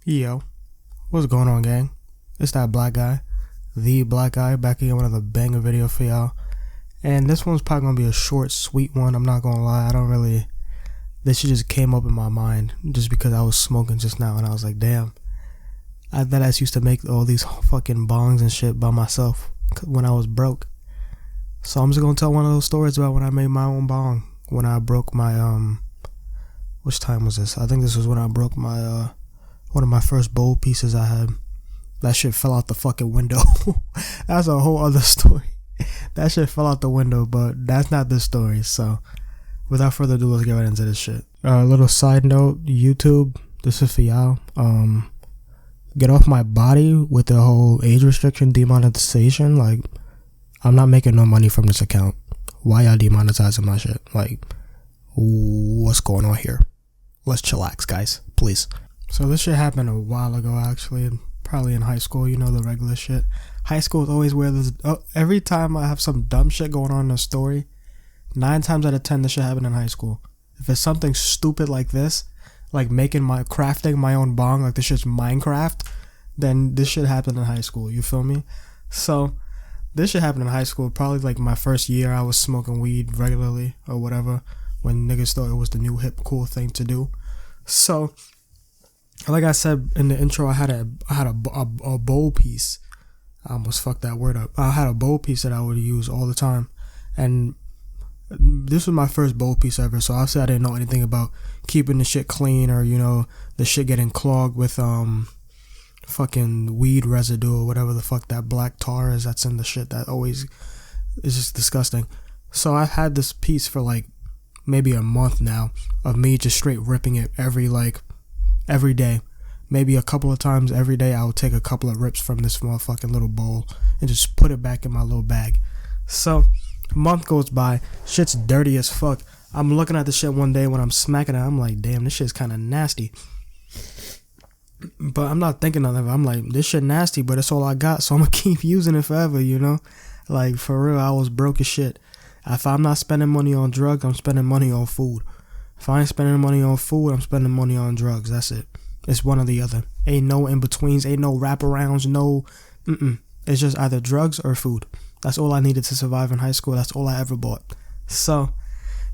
Yo, what's going on, gang? It's that black guy, the black guy, back again with another banger video for y'all. And this one's probably gonna be a short, sweet one. I'm not gonna lie. This shit just came up in my mind just because I was smoking just now, and I was like, damn. That ass used to make all these fucking bongs and shit by myself when I was broke. So I'm just gonna tell one of those stories about when I made my own bong. When I broke my which time was this? I think this was when I broke my one of my first bowl pieces I had. That shit fell out the fucking window. That's a whole other story. That shit fell out the window, but that's not this story. So without further ado, let's get right into this shit. A little side note, YouTube, this is for y'all. Get off my body with the whole age restriction demonetization. Like, I'm not making no money from this account. Why y'all demonetizing my shit? Like, what's going on here? Let's chillax, guys, please. So this shit happened a while ago, actually, probably in high school. You know, the regular shit. High school is always where there's every time I have some dumb shit going on in a story, 9 times out of 10 this shit happened in high school. If it's something stupid like this, like crafting my own bong, like this shit's Minecraft, then this shit happened in high school. You feel me? So this shit happened in high school, probably like my first year. I was smoking weed regularly or whatever, when niggas thought it was the new hip cool thing to do. So like I said in the intro, I had a bowl piece. I almost fucked that word up. I had a bowl piece that I would use all the time, and this was my first bowl piece ever. So obviously I didn't know anything about keeping the shit clean, or you know, the shit getting clogged with fucking weed residue or whatever the fuck that black tar is that's in the shit that always is just disgusting. So I had this piece for like maybe a month now of me just straight ripping it every day. Maybe a couple of times every day I would take a couple of rips from this motherfucking little bowl and just put it back in my little bag. So a month goes by, shit's dirty as fuck. I'm looking at the shit one day when I'm smacking it, I'm like, damn, this shit's kind of nasty. But I'm not thinking of it. I'm like, this shit nasty, but it's all I got, so I'm gonna keep using it forever, you know? Like, for real, I was broke as shit. If I'm not spending money on drugs, I'm spending money on food. If I ain't spending money on food, I'm spending money on drugs. That's it. It's one or the other. Ain't no in-betweens, ain't no wraparounds, no It's just either drugs or food. That's all I needed to survive in high school. That's all I ever bought. So,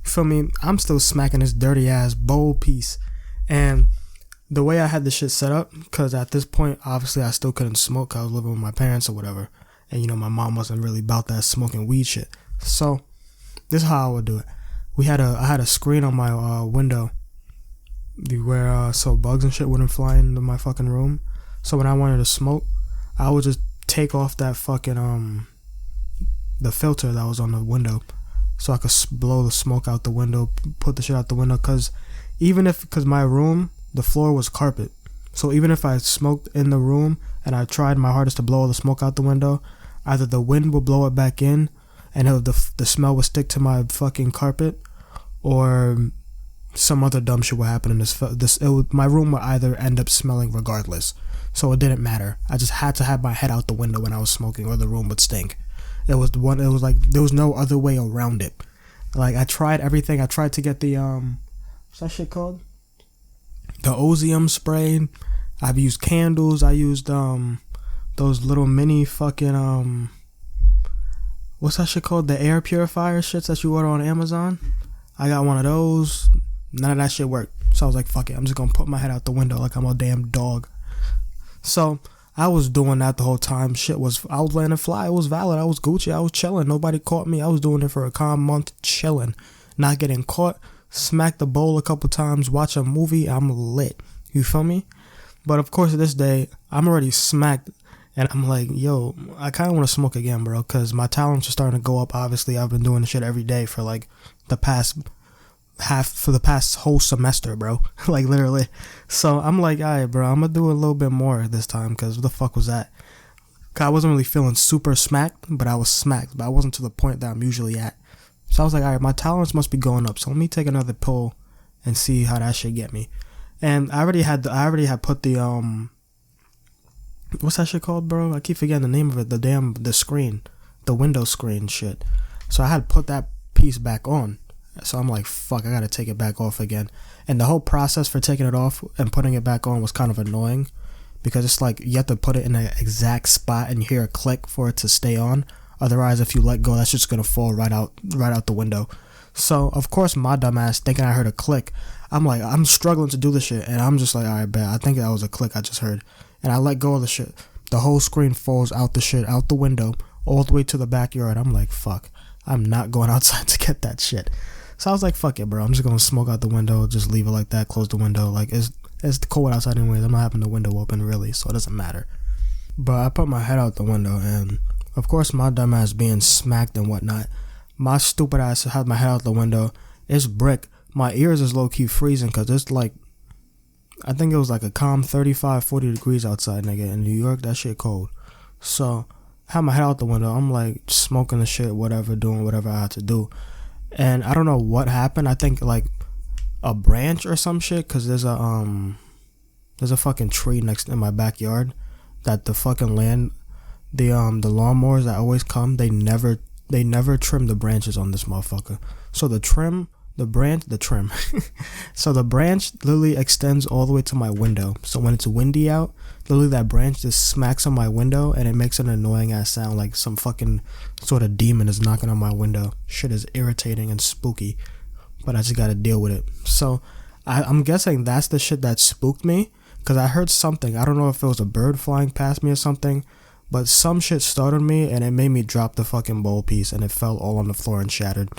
for me, I'm still smacking this dirty ass bowl piece. And the way I had this shit set up, because at this point, obviously I still couldn't smoke 'cause I was living with my parents or whatever. And you know, my mom wasn't really about that smoking weed shit. So, this is how I would do it. I had a screen on my window where so bugs and shit wouldn't fly into my fucking room. So when I wanted to smoke, I would just take off that fucking the filter that was on the window, so I could blow the smoke out the window, put the shit out the window. Cause my room, the floor was carpet, so even if I smoked in the room and I tried my hardest to blow all the smoke out the window, either the wind would blow it back in and the smell would stick to my fucking carpet, or some other dumb shit would happen in my room would either end up smelling regardless. So it didn't matter. I just had to have my head out the window when I was smoking, or the room would stink. It was like there was no other way around it. Like, I tried everything. I tried to get the what's that shit called? The Ozium spray. I've used candles. I used those little mini fucking what's that shit called? The air purifier shits that you order on Amazon. I got one of those. None of that shit worked. So I was like, fuck it. I'm just gonna put my head out the window like I'm a damn dog. So I was doing that the whole time. I was letting it fly. It was valid. I was Gucci. I was chilling. Nobody caught me. I was doing it for a calm month, chilling, not getting caught. Smack the bowl a couple times. Watch a movie. I'm lit. You feel me? But of course, this day I'm already smacked, and I'm like, yo, I kind of want to smoke again, bro, because my tolerance is starting to go up. Obviously, I've been doing this shit every day for like the past whole semester, bro. Like, literally. So I'm like, alright, bro, I'm gonna do a little bit more this time, because what the fuck was that? 'Cause I wasn't really feeling super smacked, but I was smacked, but I wasn't to the point that I'm usually at. So I was like, alright, my tolerance must be going up, so let me take another pull and see how that shit get me. And I already had put the what's that shit called, bro? I keep forgetting the name of it. The screen, the window screen shit. So I had put that piece back on. So I'm like, fuck, I gotta take it back off again. And the whole process for taking it off and putting it back on was kind of annoying. because it's like you have to put it in an exact spot and you hear a click for it to stay on. Otherwise, if you let go, that's just gonna fall right out the window. So of course, my dumbass thinking I heard a click. I'm struggling to do the shit, and I'm just like, all right, bet. I think that was a click I just heard, and I let go of the shit. The whole screen falls out the window, all the way to the backyard. I'm like, fuck. I'm not going outside to get that shit. So I was like, fuck it, bro. I'm just gonna smoke out the window, just leave it like that, close the window. Like it's cold outside anyways. I'm not having the window open really, so it doesn't matter. But I put my head out the window, and of course my dumb ass being smacked and whatnot. My stupid ass had my head out the window. It's brick. My ears is low key freezing because it's like, I think it was like a calm 35, 40 degrees outside, nigga. In New York, that shit cold. So I had my head out the window. I'm like smoking the shit, whatever, doing whatever I had to do. And I don't know what happened. I think like a branch or some shit, because there's a fucking tree next in my backyard that the fucking the lawnmowers that always come, they never trim the branches on this motherfucker. So the trim so the branch literally extends all the way to my window. So when it's windy out, literally that branch just smacks on my window, and it makes an annoying ass sound like some fucking sort of demon is knocking on my window. Shit is irritating and spooky, but I just gotta deal with it. So I'm guessing that's the shit that spooked me, because I heard something. I don't know if it was a bird flying past me or something, but some shit startled me, and it made me drop the fucking bowl piece, and it fell all on the floor and shattered.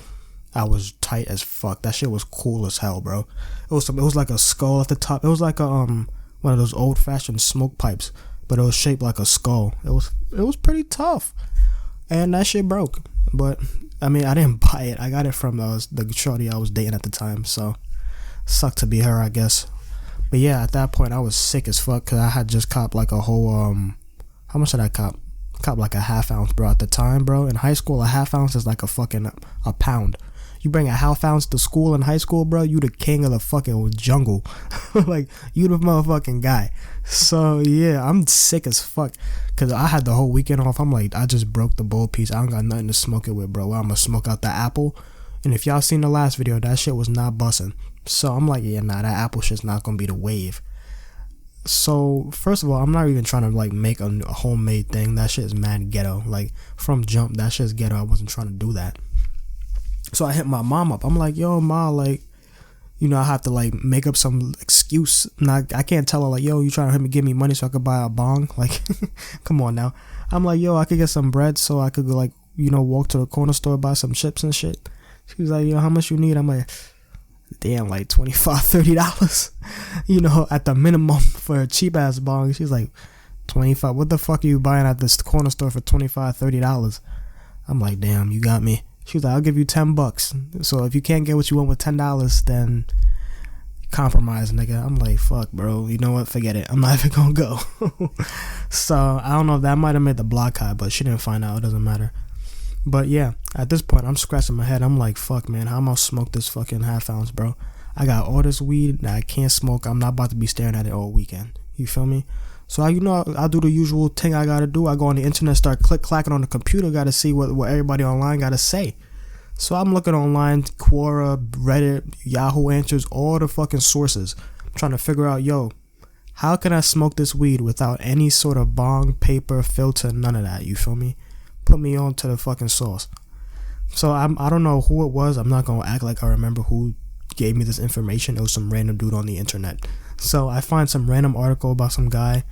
I was tight as fuck. That shit was cool as hell, bro. It was like a skull at the top. It was like a one of those old fashioned smoke pipes, but it was shaped like a skull. It was pretty tough, and that shit broke. But I mean, I didn't buy it. I got it from the shorty I was dating at the time. So sucked to be her, I guess. But yeah, at that point I was sick as fuck because I had just copped like a whole how much did I cop? Cop like a half ounce, bro. At the time, bro, in high school, a half ounce is like a pound. You bring a half ounce to school in high school, bro, you the king of the fucking jungle. Like, you the motherfucking guy. So, yeah, I'm sick as fuck. Because I had the whole weekend off. I'm like, I just broke the bowl piece. I don't got nothing to smoke it with, bro. Well, I'm going to smoke out the apple. And if y'all seen the last video, that shit was not busting. So, I'm like, yeah, nah, that apple shit's not going to be the wave. So, first of all, I'm not even trying to, like, make a homemade thing. That shit is mad ghetto. Like, from jump, that shit's ghetto. I wasn't trying to do that. So I hit my mom up. I'm like, yo, ma, like, you know, I have to, like, make up some excuse. I can't tell her, like, yo, you trying to give me money so I could buy a bong? Like, come on now. I'm like, yo, I could get some bread so I could, like, you know, walk to the corner store, buy some chips and shit. She was like, yo, how much you need? I'm like, damn, like $25, $30, you know, at the minimum for a cheap-ass bong. She's like, 25, what the fuck are you buying at this corner store for $25, $30? I'm like, damn, you got me. She was like, I'll give you $10. So if you can't get what you want with $10, then compromise, nigga. I'm like, fuck, bro. You know what? Forget it. I'm not even gonna go. So I don't know if that might have made the block high, but she didn't find out. It doesn't matter. But yeah, at this point, I'm scratching my head. I'm like, fuck, man. How am I gonna smoke this fucking half ounce, bro? I got all this weed that I can't smoke. I'm not about to be staring at it all weekend. You feel me? So I'll do the usual thing I gotta do. I go on the internet, start clacking on the computer, gotta see what everybody online gotta say. So I'm looking online, Quora, Reddit, Yahoo Answers, all the fucking sources. I'm trying to figure out, yo, how can I smoke this weed without any sort of bong, paper, filter, none of that, you feel me? Put me on to the fucking sauce. So I don't know who it was. I'm not gonna act like I remember who gave me this information. It was some random dude on the internet. So I find some random article about some guy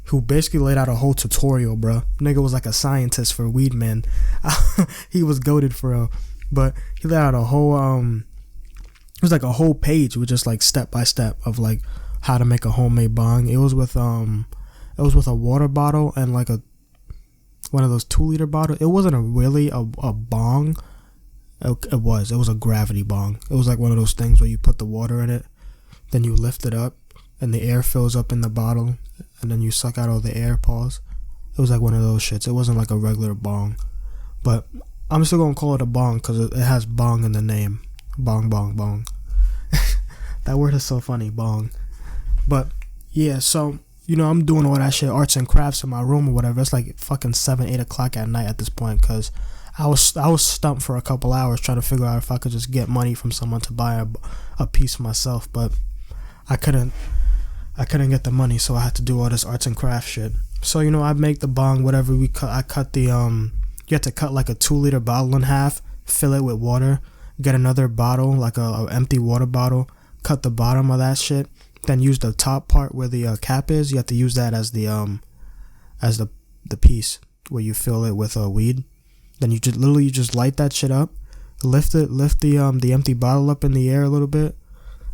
who basically laid out a whole tutorial, bro. Nigga was like a scientist for weed, man. He was goated for real. But he laid out a whole it was like a whole page with just like step by step of like how to make a homemade bong. It was with a water bottle and like one of those 2-liter bottles. It wasn't really a bong. It was a gravity bong. It was like one of those things where you put the water in it, then you lift it up and the air fills up in the bottle, and then you suck out all the air. Pause. It was like one of those shits. It wasn't like a regular bong, but I'm still gonna call it a bong because it has bong in the name. Bong, bong, bong. That word is so funny, bong. But yeah, so you know, I'm doing all that shit, arts and crafts in my room or whatever. It's like fucking 7, 8 o'clock at night at this point because I was stumped for a couple hours trying to figure out if I could just get money from someone to buy a piece myself, but I couldn't. I couldn't get the money, so I had to do all this arts and crafts shit. So I make the bong, whatever we cut. I cut the You have to cut like a 2-liter bottle in half, fill it with water, get another bottle, like a empty water bottle, cut the bottom of that shit, then use the top part where the cap is. You have to use that as the piece where you fill it with weed. Then you just light that shit up, lift the empty bottle up in the air a little bit,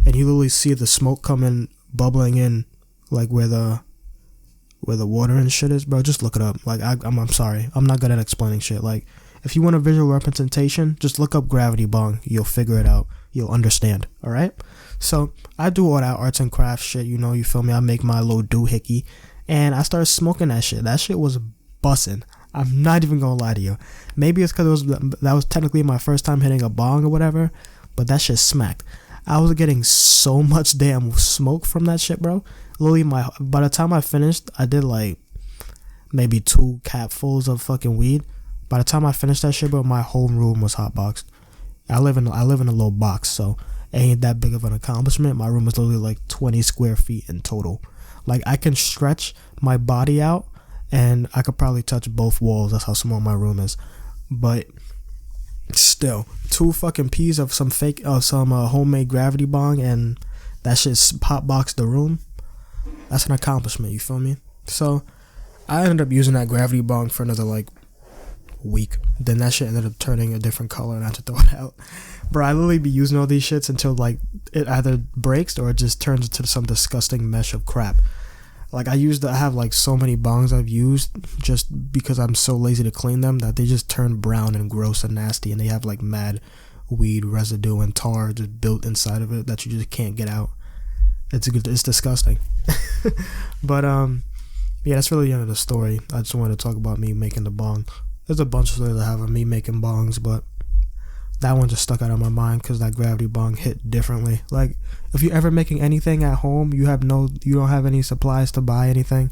and you literally see the smoke coming, bubbling in, like where the water and shit is, bro. Just look it up. Like I'm sorry, I'm not good at explaining shit. Like if you want a visual representation, just look up gravity bong. You'll figure it out. You'll understand. All right. So I do all that arts and crafts shit. You feel me? I make my little doohickey, and I started smoking that shit. That shit was bussin'. I'm not even gonna lie to you. Maybe it's because that was technically my first time hitting a bong or whatever, but that shit smacked. I was getting so much damn smoke from that shit, bro. Literally, by the time I finished, I did like maybe 2 capfuls of fucking weed. By the time I finished that shit, bro, my whole room was hotboxed. I live in a little box, so it ain't that big of an accomplishment. My room is literally like 20 square feet in total. Like I can stretch my body out, and I could probably touch both walls. That's how small my room is. But still, 2 fucking P's of some homemade gravity bong, and that shit hotboxed the room. That's an accomplishment, you feel me? So I ended up using that gravity bong for another like week. Then that shit ended up turning a different color, and I had to throw it out. Bro, I literally be using all these shits until like it either breaks or it just turns into some disgusting mesh of crap. Like I have like so many bongs I've used just because I'm so lazy to clean them that they just turn brown and gross and nasty, and they have like mad weed residue and tar just built inside of it that you just can't get out. It's disgusting. But yeah, that's really the end of the story. I just wanted to talk about me making the bong. There's a bunch of stories I have of me making bongs, but that one just stuck out of my mind because that gravity bong hit differently. Like if you're ever making anything at home, you don't have any supplies to buy anything,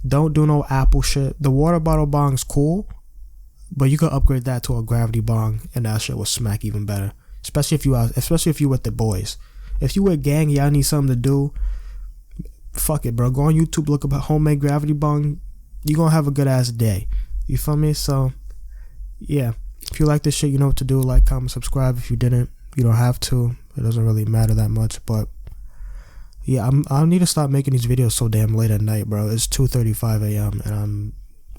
don't do no Apple shit. The water bottle bong's cool, but you could upgrade that to a gravity bong, and that shit will smack even better. Especially if you with the boys. If you with gang, y'all need something to do. Fuck it, bro. Go on YouTube, look up a homemade gravity bong. You gonna have a good ass day. You feel me? So yeah, if you like this shit, you know what to do. Like, comment, subscribe. If you didn't, you don't have to. It doesn't really matter that much. But yeah, I need to stop making these videos so damn late at night, bro. It's 2:35 a.m. and I'm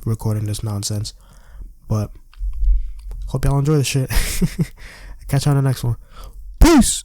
recording this nonsense. But hope y'all enjoy the shit. Catch you on the next one. Peace.